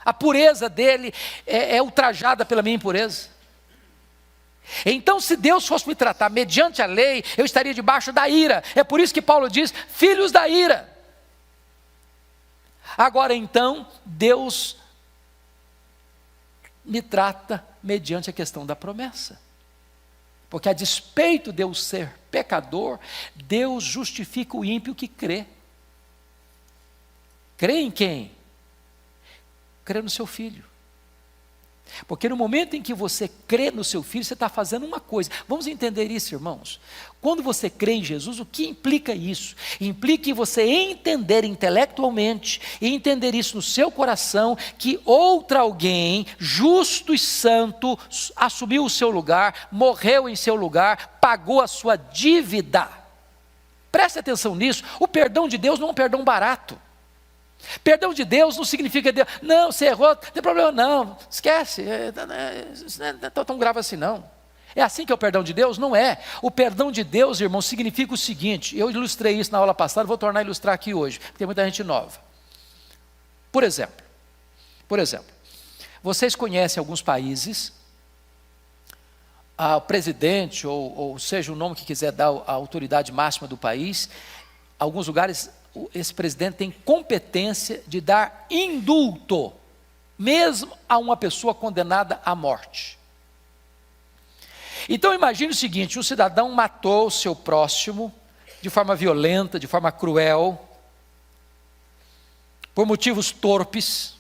S2: A pureza dele é ultrajada pela minha impureza. Então, se Deus fosse me tratar mediante a lei, eu estaria debaixo da ira. É por isso que Paulo diz, filhos da ira. Agora então, Deus me trata mediante a questão da promessa. Porque a despeito de eu ser pecador, Deus justifica o ímpio que crê. Crê em quem? Crê no seu filho. Porque no momento em que você crê no seu filho, você está fazendo uma coisa. Vamos entender isso, irmãos. Quando você crê em Jesus, o que implica isso? Implica em você entender intelectualmente e entender isso no seu coração, que outra alguém, justo e santo, assumiu o seu lugar, morreu em seu lugar, pagou a sua dívida. Preste atenção nisso. O perdão de Deus não é um perdão barato. Perdão de Deus não significa Deus, não, você errou, não tem problema não, esquece, isso não é tão grave assim não. É assim que é o perdão de Deus? Não é. O perdão de Deus, irmão, significa o seguinte, eu ilustrei isso na aula passada, vou tornar a ilustrar aqui hoje, porque tem muita gente nova. Por exemplo, vocês conhecem alguns países, o presidente, ou seja o nome que quiser dar a autoridade máxima do país, alguns lugares esse presidente tem competência de dar indulto, mesmo a uma pessoa condenada à morte. Então imagine o seguinte, um cidadão matou o seu próximo de forma violenta, de forma cruel, por motivos torpes,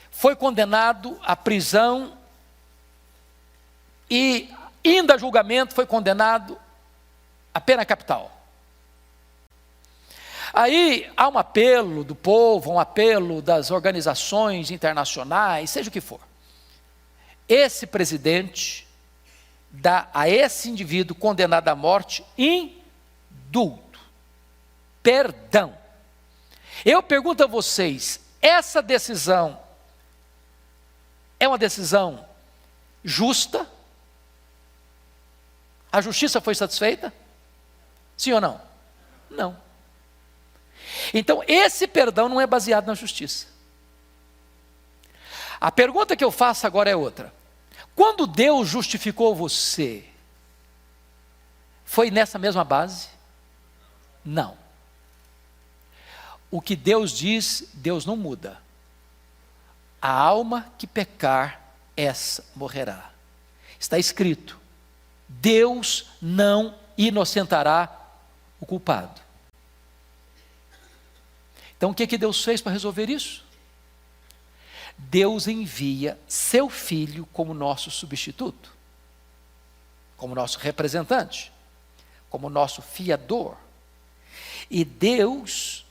S2: foi condenado à prisão e, indo a julgamento, foi condenado à pena capital. Aí há um apelo do povo, um apelo das organizações internacionais, seja o que for. Esse presidente dá a esse indivíduo condenado à morte indulto, perdão. Eu pergunto a vocês, essa decisão é uma decisão justa? A justiça foi satisfeita? Sim ou não? Não. Então, esse perdão não é baseado na justiça. A pergunta que eu faço agora é outra. Quando Deus justificou você, foi nessa mesma base? Não. O que Deus diz, Deus não muda. A alma que pecar, essa morrerá. Está escrito, Deus não inocentará o culpado. Então o que Deus fez para resolver isso? Deus envia seu Filho como nosso substituto, como nosso representante, como nosso fiador. E Deus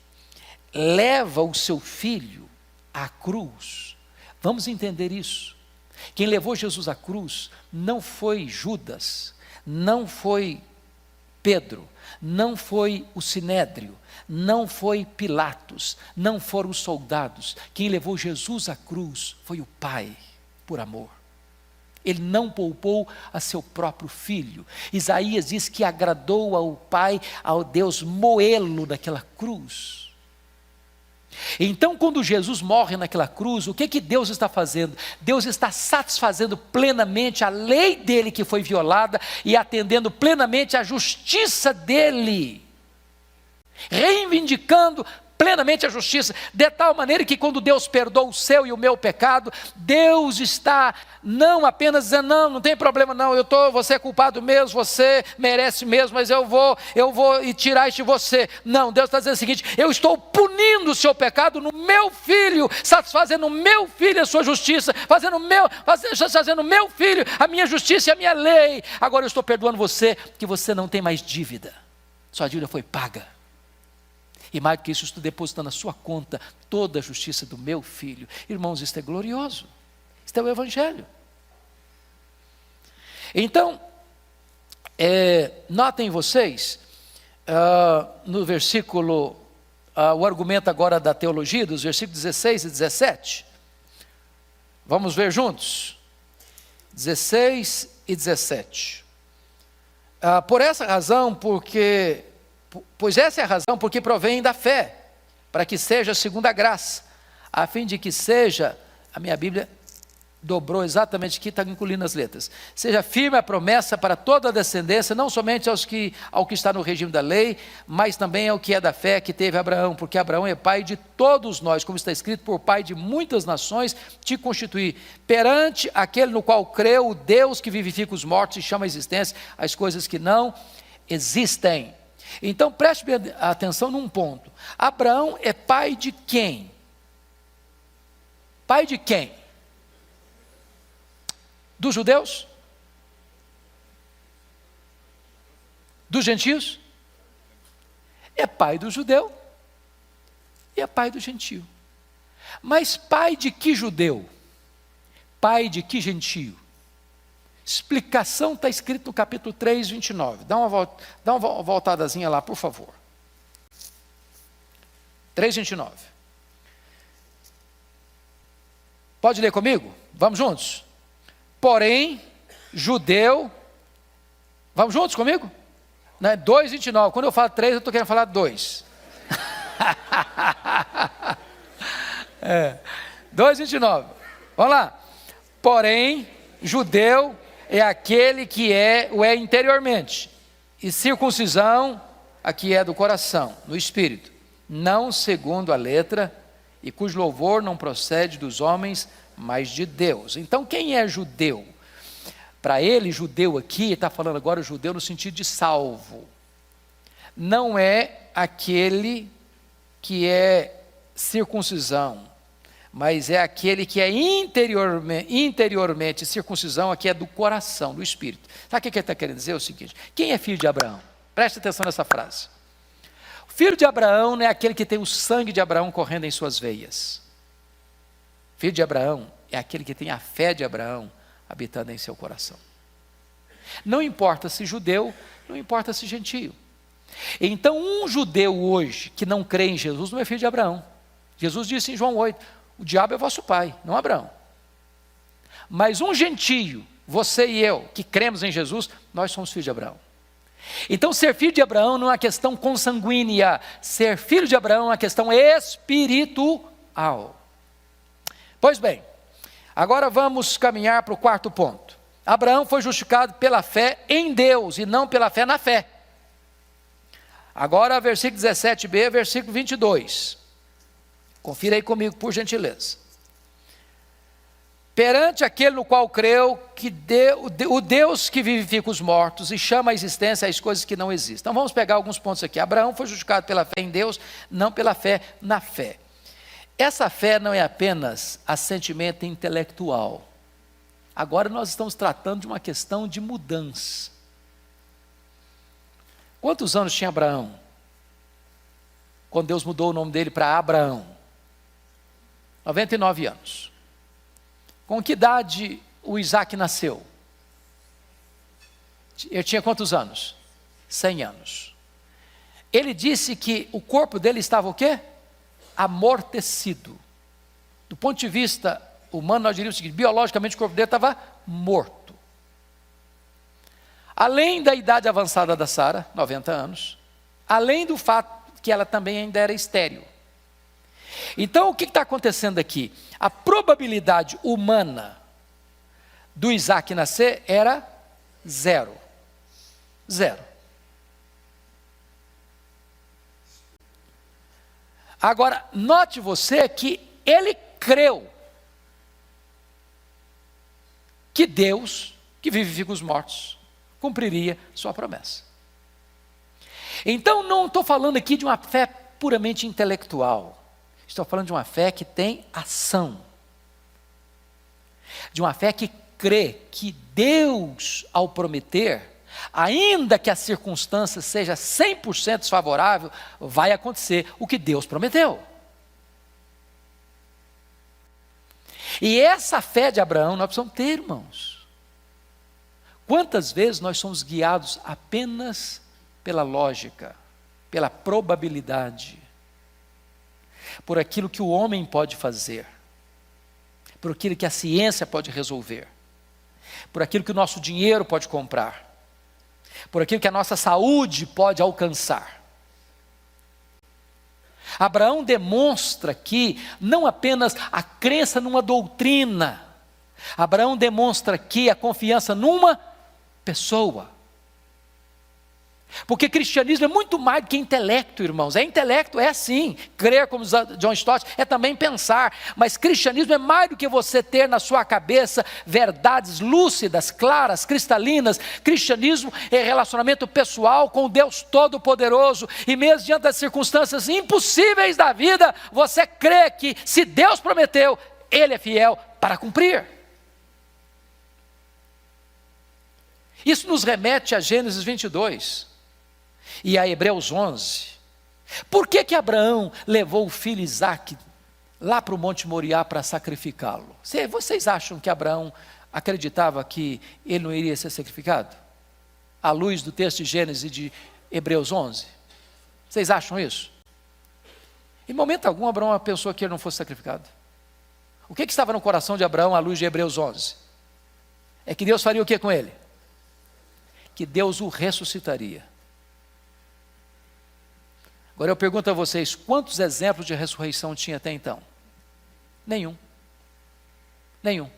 S2: leva o seu Filho à cruz. Vamos entender isso. Quem levou Jesus à cruz não foi Judas, não foi Pedro, não foi o Sinédrio, não foi Pilatos, não foram os soldados. Quem levou Jesus à cruz foi o Pai, por amor. Ele não poupou a seu próprio filho. Isaías diz que agradou ao Pai, ao Deus, moê-lo naquela cruz. Então, quando Jesus morre naquela cruz, o que Deus está fazendo? Deus está satisfazendo plenamente a lei dele que foi violada e atendendo plenamente a justiça dele, reivindicando plenamente a justiça, de tal maneira que quando Deus perdoa o seu e o meu pecado, Deus está não apenas dizendo, não tem problema não, você é culpado mesmo, você merece mesmo, mas eu vou e tirar isso de você. Não, Deus está dizendo o seguinte, eu estou punindo o seu pecado no meu filho, satisfazendo o meu filho a sua justiça, fazendo o meu filho a minha justiça e a minha lei. Agora eu estou perdoando você, que você não tem mais dívida, sua dívida foi paga. E mais do que isso, estou depositando na sua conta toda a justiça do meu filho. Irmãos, isto é glorioso. Isto é o Evangelho. Então, notem vocês, no versículo o argumento agora da teologia, dos versículos 16 e 17. Vamos ver juntos? 16 e 17. Pois essa é a razão porque provém da fé, para que seja segundo a graça, a fim de que seja, a minha Bíblia dobrou exatamente aqui, está incluindo as letras, seja firme a promessa para toda a descendência, não somente ao que está no regime da lei, mas também ao que é da fé que teve Abraão, porque Abraão é pai de todos nós, como está escrito, por pai de muitas nações te constituí, perante aquele no qual creu, o Deus que vivifica os mortos e chama à existência as coisas que não existem. Então preste atenção num ponto, Abraão é pai de quem? Pai de quem? Dos judeus? Dos gentios? É pai do judeu e é pai do gentio. Mas pai de que judeu? Pai de que gentio? Explicação está escrito no capítulo 3, 29. Dá uma voltadazinha lá, por favor. 3, 29. Pode ler comigo? Vamos juntos? Porém, judeu, vamos juntos comigo? 2, 29, quando eu falo 3, eu estou querendo falar 2. 2, 29, vamos lá. Porém, judeu é aquele que o é interiormente, e circuncisão, aqui é do coração, no espírito, não segundo a letra, e cujo louvor não procede dos homens, mas de Deus. Então quem é judeu? Para ele, judeu aqui, está falando agora judeu no sentido de salvo. Não é aquele que é circuncisão, mas é aquele que é interiormente circuncisão, aqui é do coração, do espírito. Sabe o que ele está querendo dizer? É o seguinte, quem é filho de Abraão? Preste atenção nessa frase. O filho de Abraão não é aquele que tem o sangue de Abraão correndo em suas veias. Filho de Abraão é aquele que tem a fé de Abraão habitando em seu coração. Não importa se judeu, não importa se gentio. Então um judeu hoje que não crê em Jesus não é filho de Abraão. Jesus disse em João 8, o diabo é vosso pai, não Abraão. Mas um gentio, você e eu, que cremos em Jesus, nós somos filhos de Abraão. Então ser filho de Abraão não é uma questão consanguínea, ser filho de Abraão é uma questão espiritual. Pois bem, agora vamos caminhar para o quarto ponto. Abraão foi justificado pela fé em Deus e não pela fé na fé. Agora versículo 17b, versículo 22. Confira aí comigo, por gentileza. Perante aquele no qual creu, o Deus que vivifica os mortos e chama à existência as coisas que não existem. Então vamos pegar alguns pontos aqui. Abraão foi justificado pela fé em Deus, não pela fé na fé. Essa fé não é apenas assentimento intelectual. Agora nós estamos tratando de uma questão de mudança. Quantos anos tinha Abraão? Quando Deus mudou o nome dele para Abraão? 99 anos. Com que idade o Isaac nasceu? Ele tinha quantos anos? 100 anos. Ele disse que o corpo dele estava o quê? Amortecido. Do ponto de vista humano, nós diríamos o seguinte, biologicamente o corpo dele estava morto. Além da idade avançada da Sara, 90 anos, além do fato que ela também ainda era estéril. Então o que está acontecendo aqui? A probabilidade humana do Isaac nascer era 0. 0. Agora, note você que ele creu que Deus, que vivifica os mortos, cumpriria sua promessa. Então não estou falando aqui de uma fé puramente intelectual. Estou falando de uma fé que tem ação. De uma fé que crê que Deus, ao prometer, ainda que a circunstância seja 100% desfavorável, vai acontecer o que Deus prometeu. E essa fé de Abraão nós precisamos ter, irmãos. Quantas vezes nós somos guiados apenas pela lógica, pela probabilidade? por aquilo que o homem pode fazer, por aquilo que a ciência pode resolver, por aquilo que o nosso dinheiro pode comprar, por aquilo que a nossa saúde pode alcançar. Abraão demonstra aqui não apenas a crença numa doutrina, Abraão demonstra aqui a confiança numa pessoa. Porque cristianismo é muito mais do que intelecto, irmãos. É intelecto, é sim. Crer, como John Stott, é também pensar. Mas cristianismo é mais do que você ter na sua cabeça verdades lúcidas, claras, cristalinas. Cristianismo é relacionamento pessoal com o Deus Todo-Poderoso. E mesmo diante das circunstâncias impossíveis da vida, você crê que se Deus prometeu, Ele é fiel para cumprir. Isso nos remete a Gênesis 22. E a Hebreus 11, por que Abraão levou o filho Isaque lá para o Monte Moriá para sacrificá-lo? Vocês acham que Abraão acreditava que ele não iria ser sacrificado? À luz do texto de Gênesis e de Hebreus 11? Vocês acham isso? Em momento algum Abraão pensou que ele não fosse sacrificado. O que estava no coração de Abraão à luz de Hebreus 11? É que Deus faria o que com ele? Que Deus o ressuscitaria. Agora eu pergunto a vocês, quantos exemplos de ressurreição tinha até então? Nenhum. Nenhum.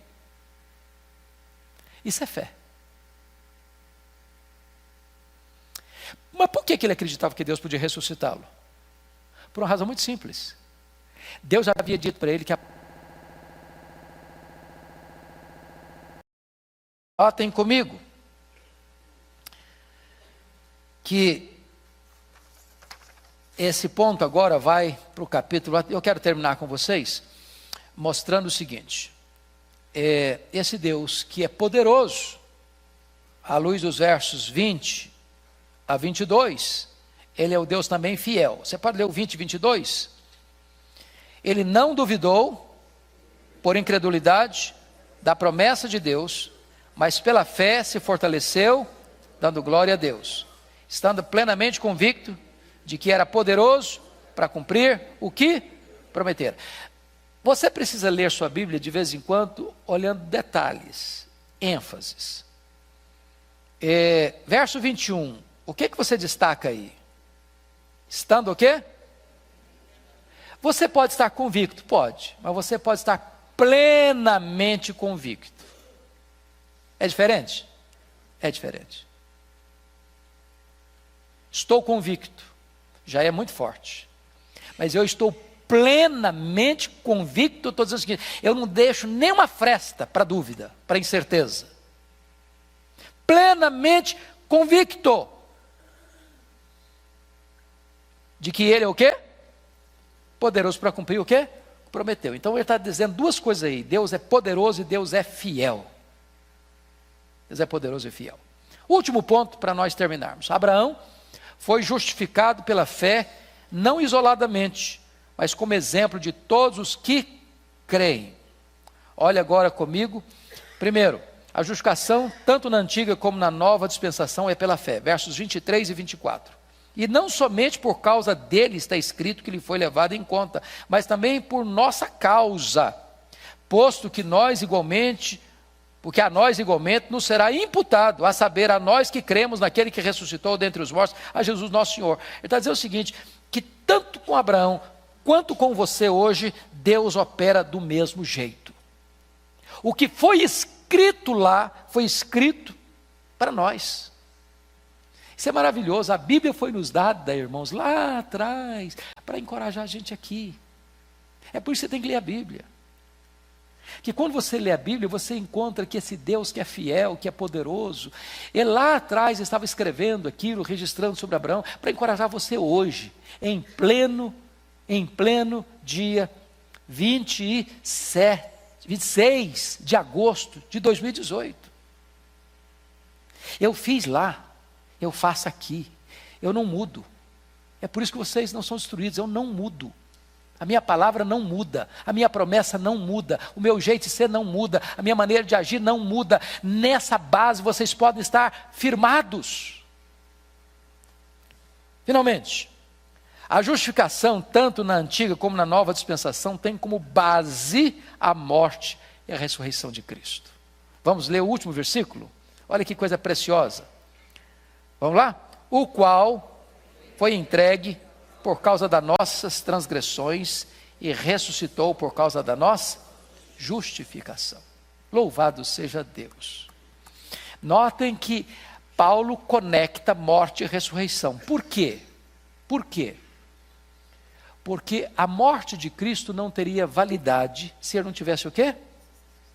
S2: Isso é fé. Mas por que ele acreditava que Deus podia ressuscitá-lo? Por uma razão muito simples. Deus já havia dito para ele que tem comigo que esse ponto agora vai para o capítulo. Eu quero terminar com vocês mostrando o seguinte: esse Deus que é poderoso, à luz dos versos 20 a 22, Ele é o Deus também fiel. Você pode ler o 20 e 22? Ele não duvidou, por incredulidade, da promessa de Deus, mas pela fé se fortaleceu, dando glória a Deus, estando plenamente convicto de que era poderoso para cumprir o que prometera. Você precisa ler sua Bíblia de vez em quando, olhando detalhes, ênfases. Verso 21, o que você destaca aí? Estando o quê? Você pode estar convicto, pode, mas você pode estar plenamente convicto. É diferente? É diferente. Estou convicto. Já é muito forte, mas eu estou plenamente convicto. Estou dizendo o seguinte: eu não deixo nenhuma fresta para dúvida, para incerteza. Plenamente convicto de que Ele é o quê? Poderoso para cumprir o quê? Prometeu. Então ele está dizendo duas coisas aí: Deus é poderoso e Deus é fiel. Deus é poderoso e fiel. Último ponto para nós terminarmos: Abraão foi justificado pela fé, não isoladamente, mas como exemplo de todos os que creem. Olha agora comigo. Primeiro, a justificação, tanto na antiga como na nova dispensação, é pela fé. Versos 23 e 24. E não somente por causa dele está escrito que ele foi levado em conta, mas também por nossa causa, posto que nós igualmente... porque a nós igualmente nos será imputado, a saber, a nós que cremos naquele que ressuscitou dentre os mortos, a Jesus nosso Senhor. Ele está dizendo o seguinte, que tanto com Abraão, quanto com você hoje, Deus opera do mesmo jeito. O que foi escrito lá, foi escrito para nós. Isso é maravilhoso. A Bíblia foi nos dada, irmãos, lá atrás, para encorajar a gente aqui. É por isso que você tem que ler a Bíblia. Que quando você lê a Bíblia, você encontra que esse Deus que é fiel, que é poderoso, ele lá atrás estava escrevendo aquilo, registrando sobre Abraão, para encorajar você hoje, em pleno dia 26 de agosto de 2018. Eu fiz lá, eu faço aqui, eu não mudo. É por isso que vocês não são destruídos, eu não mudo. A minha palavra não muda, a minha promessa não muda, o meu jeito de ser não muda, a minha maneira de agir não muda. Nessa base vocês podem estar firmados. Finalmente, A justificação, tanto na antiga como na nova dispensação, tem como base a morte e a ressurreição de Cristo. Vamos ler o último versículo? Olha que coisa preciosa. Vamos lá? O qual foi entregue por causa das nossas transgressões e ressuscitou por causa da nossa justificação. Louvado seja Deus. Notem que Paulo conecta morte e ressurreição. Por quê? Por quê? Porque a morte de Cristo não teria validade se ele não tivesse o quê?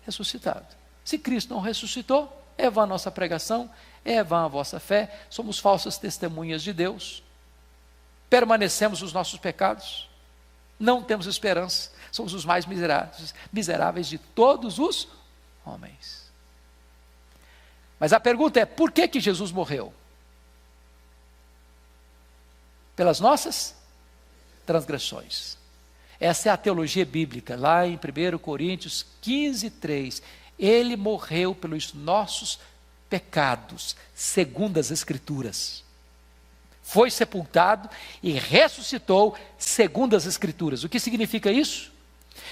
S2: Ressuscitado. Se Cristo não ressuscitou, é vã a nossa pregação, é vã a vossa fé, somos falsas testemunhas de Deus, permanecemos nos nossos pecados, não temos esperança, somos os mais miseráveis de todos os homens. Mas a pergunta é, por que Jesus morreu? Pelas nossas transgressões. Essa é a teologia bíblica, lá em 1 Coríntios 15:3. Ele morreu pelos nossos pecados, segundo as Escrituras. Foi sepultado e ressuscitou, segundo as Escrituras. O que significa isso?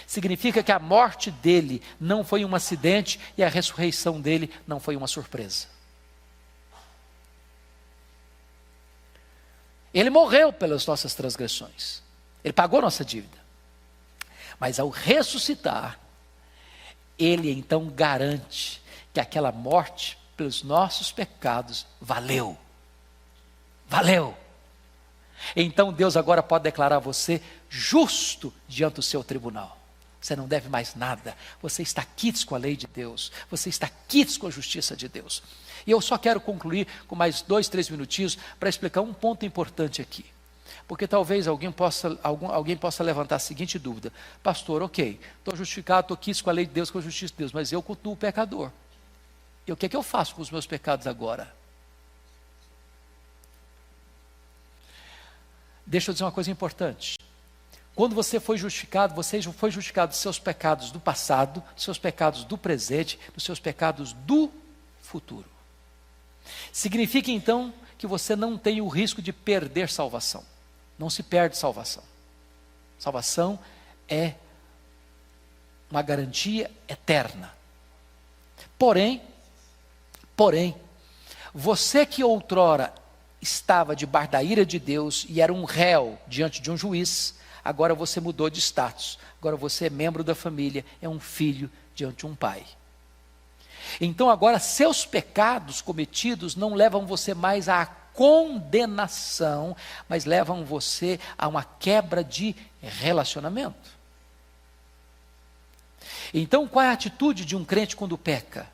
S2: Significa que a morte dele não foi um acidente e a ressurreição dele não foi uma surpresa. Ele morreu pelas nossas transgressões. Ele pagou nossa dívida. Mas ao ressuscitar, ele então garante que aquela morte pelos nossos pecados valeu. Valeu. Então Deus agora pode declarar você justo diante do seu tribunal. Você não deve mais nada. Você está quites com a lei de Deus. Você está quites com a justiça de Deus. E eu só quero concluir com mais 2, 3 minutinhos para explicar um ponto importante aqui. Porque talvez alguém possa levantar a seguinte dúvida: pastor, ok, estou justificado, estou quites com a lei de Deus, com a justiça de Deus, mas eu continuo pecador. E o que é que eu faço com os meus pecados agora? Deixa eu dizer uma coisa importante. Quando você foi justificado dos seus pecados do passado, dos seus pecados do presente, dos seus pecados do futuro. Significa então que você não tem o risco de perder salvação. Não se perde salvação. Salvação é uma garantia eterna. Porém, você que outrora estava debaixo da ira de Deus e era um réu diante de um juiz, agora você mudou de status. Agora você é membro da família, é um filho diante de um pai. Então agora seus pecados cometidos não levam você mais à condenação, mas levam você a uma quebra de relacionamento. Então qual é a atitude de um crente quando peca?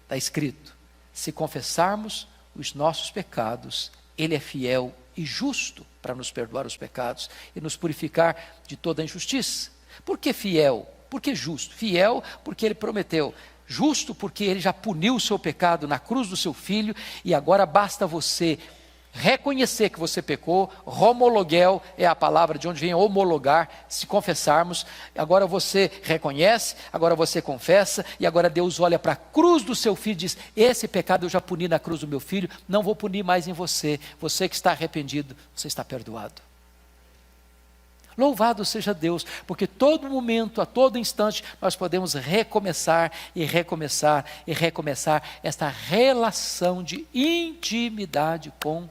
S2: Está escrito: se confessarmos os nossos pecados, Ele é fiel e justo para nos perdoar os pecados e nos purificar de toda a injustiça. Por que fiel? Por que justo? Fiel porque Ele prometeu. Justo porque Ele já puniu o seu pecado na cruz do seu Filho, e agora basta você reconhecer que você pecou. Homologuel é a palavra de onde vem homologar, se confessarmos. Agora você reconhece, agora você confessa, e agora Deus olha para a cruz do seu Filho e diz: esse pecado eu já puni na cruz do meu Filho, não vou punir mais em você. Você que está arrependido, você está perdoado. Louvado seja Deus, porque todo momento, a todo instante, nós podemos recomeçar e recomeçar e recomeçar esta relação de intimidade com